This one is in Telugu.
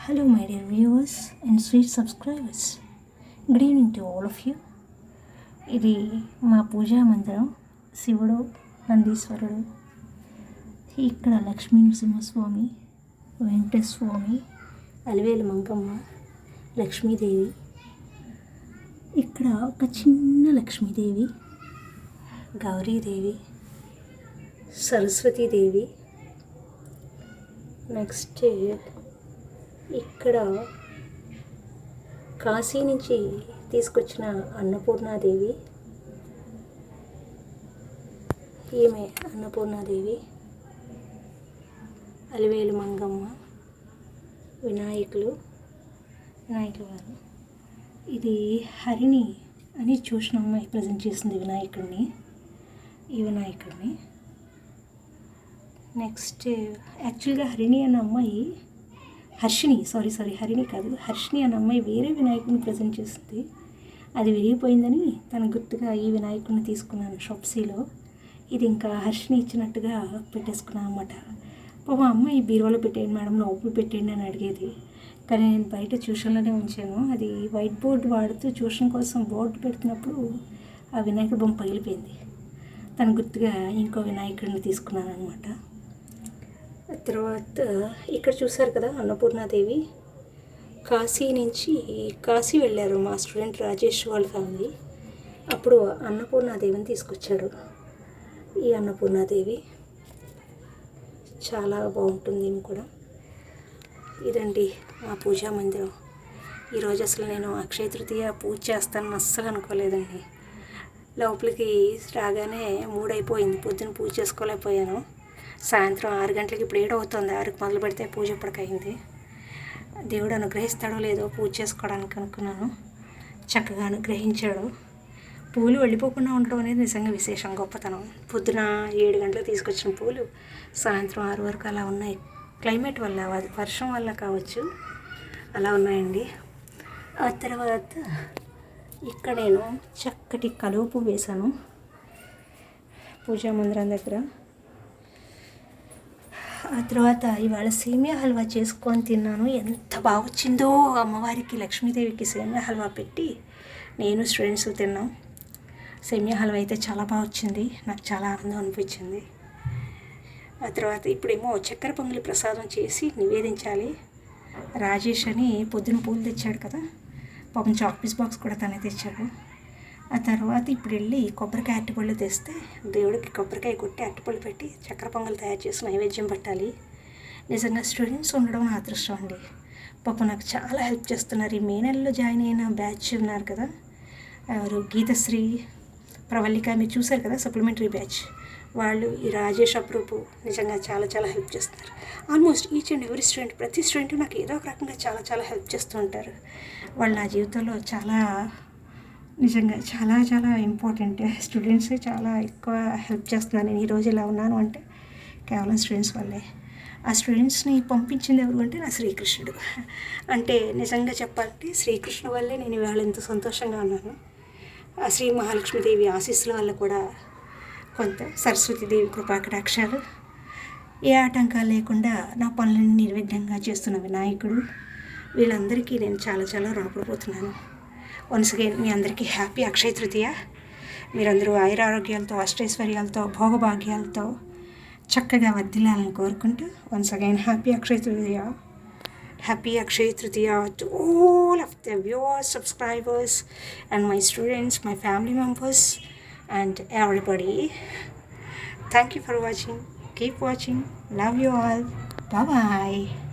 Hello, my dear viewers and sweet subscribers. Good evening to all of you. ఇది మా పూజా మందిరం. శివుడు, నందీశ్వరుడు, ఇక్కడ లక్ష్మీ నరసింహస్వామి, వెంకటేశ్వర స్వామి, అలివేలు మంగమ్మ, లక్ష్మీదేవి, ఇక్కడ ఒక చిన్న లక్ష్మీదేవి, గౌరీదేవి, సరస్వతీదేవి, నెక్స్ట్ ఇక్కడ కాశీ నుంచి తీసుకొచ్చిన అన్నపూర్ణాదేవి, ఈమె అన్నపూర్ణాదేవి, అలివేలు మంగమ్మ, వినాయకులు వారు. ఇది హరిణి అని చూసిన అమ్మాయి ప్రజెంట్ చేసింది ఈ వినాయకుడిని. నెక్స్ట్ యాక్చువల్గా హరిణి అన్న అమ్మాయి హరిణి కాదు, హర్షిణి అన్న అమ్మాయి వేరే వినాయకుడిని ప్రజెంట్ చేసింది. అది విరిగిపోయిందని తన గుర్తుగా ఈ వినాయకుడిని తీసుకున్నాను షాప్సీలో. ఇది ఇంకా హర్షిణి ఇచ్చినట్టుగా పెట్టేసుకున్నాను అనమాట. మా అమ్మాయి బీరువాలో పెట్టేయండి మేడం, లోపల పెట్టేయండి అని అడిగేది. కానీ నేను బయట ట్యూషన్లోనే ఉంచాను. అది వైట్ బోర్డు వాడుతూ ట్యూషన్ కోసం బోర్డు పెడుతున్నప్పుడు ఆ వినాయకుడి బొమ్మ పగిలిపోయింది. తన గుర్తుగా ఇంకో వినాయకుడిని తీసుకున్నాను అనమాట. తర్వాత ఇక్కడ చూశారు కదా అన్నపూర్ణాదేవి, కాశీ వెళ్ళారు మా స్టూడెంట్ రాజేష్ వాళ్ళ ఫ్యామిలీ. అప్పుడు అన్నపూర్ణాదేవిని తీసుకొచ్చాడు. ఈ అన్నపూర్ణాదేవి చాలా బాగుంటుంది కూడా. ఇదండి మా పూజా మందిరం. ఈరోజు అసలు నేను అక్షయ తృతీయ పూజ చేస్తానని అస్సలు అనుకోలేదండి. లోపలికి రాగానే 3 అయిపోయింది, పొద్దున్న పూజ చేసుకోలేకపోయాను. సాయంత్రం 6 గంటలకి, ఇప్పుడు 7 అవుతుంది, 6కి మొదలు పెడితే పూజ ఎప్పటికైంది. దేవుడు అనుగ్రహిస్తాడో లేదో పూజ చేసుకోవడానికి అనుకున్నాను. చక్కగా అనుగ్రహించాడు. పూలు వెళ్ళిపోకుండా ఉండడం అనేది నిజంగా విశేషం, గొప్పతనం. పొద్దున 7 గంటలకు తీసుకొచ్చిన పూలు సాయంత్రం 6 వరకు అలా ఉన్నాయి. క్లైమేట్ వల్ల, వర్షం వల్ల కావచ్చు, అలా ఉన్నాయండి. ఆ తర్వాత ఇక్కడ నేను చక్కటి కలువ పువ్వు వేశాను పూజా మందిరం దగ్గర. ఆ తర్వాత ఇవాళ సేమియా హల్వా చేసుకొని తిన్నాను. ఎంత బాగా వచ్చిందో! అమ్మవారికి, లక్ష్మీదేవికి సేమియా హల్వా పెట్టి నేను స్టూడెంట్స్ తిన్నాం. సేమియా హల్వా అయితే చాలా బాగా వచ్చింది, నాకు చాలా ఆనందం అనిపించింది. ఆ తర్వాత ఇప్పుడేమో చక్కెర పొంగలి ప్రసాదం చేసి నివేదించాలి. రాజేష్ అని పొద్దున పూలు తెచ్చాడు కదా, పాపం చాక్ పీస్ బాక్స్ కూడా తనే తెచ్చాడు. ఆ తర్వాత ఇప్పుడు వెళ్ళి కొబ్బరికాయ అరటిపళ్ళు తెస్తే దేవుడికి కొబ్బరికాయ కొట్టి అరటిపళ్ళు పెట్టి చక్కెర పొంగల్ తయారు చేసి నైవేద్యం పెట్టాలి. నిజంగా స్టూడెంట్స్ ఉండడం నా అదృష్టం అండి. పాపం నాకు చాలా హెల్ప్ చేస్తున్నారు. ఈ మే నెలలో జాయిన్ అయిన బ్యాచ్ ఉన్నారు కదా, ఎవరు గీతశ్రీ, ప్రవల్లిక, మీరు చూశారు కదా సప్లిమెంటరీ బ్యాచ్ వాళ్ళు, ఈ రాజేష్ అప్రూపు నిజంగా చాలా చాలా హెల్ప్ చేస్తున్నారు. Almost each and every student, ప్రతి స్టూడెంట్ నాకు ఏదో ఒక రకంగా చాలా చాలా హెల్ప్ చేస్తూ ఉంటారు. వాళ్ళు నా జీవితంలో నిజంగా చాలా చాలా ఇంపార్టెంట్. స్టూడెంట్స్ చాలా ఎక్కువ హెల్ప్ చేస్తున్నాను. నేను ఈరోజు ఇలా ఉన్నాను అంటే కేవలం స్టూడెంట్స్ వల్లే. ఆ స్టూడెంట్స్ని పంపించింది ఎవరు అంటే నా శ్రీకృష్ణుడు. అంటే నిజంగా చెప్పాలంటే శ్రీకృష్ణుడు వల్లే నేను ఇవాళ ఎంత సంతోషంగా ఉన్నాను. ఆ శ్రీ మహాలక్ష్మీదేవి ఆశీస్సుల వల్ల కూడా కొంత, సరస్వతీదేవి కృపాకటాక్షాలు, ఏ ఆటంకాలు లేకుండా నా పనులను నిర్విఘ్నంగా చేస్తున్న వినాయకుడు, వీళ్ళందరికీ నేను చాలా చాలా రుణపడిపోతున్నాను. వన్స్ అగైన్ మీ అందరికీ హ్యాపీ అక్షయ తృతీయ. మీరందరూ ఆయురారోగ్యాలతో, అష్టైశ్వర్యాలతో, భోగభాగ్యాలతో చక్కగా వర్ధిల్లాలని కోరుకుంటూ once again happy Akshaya Tritiya to all of the viewers, subscribers and my students, my family members and everybody. Thank you for watching. Keep watching. Love you all. Bye bye.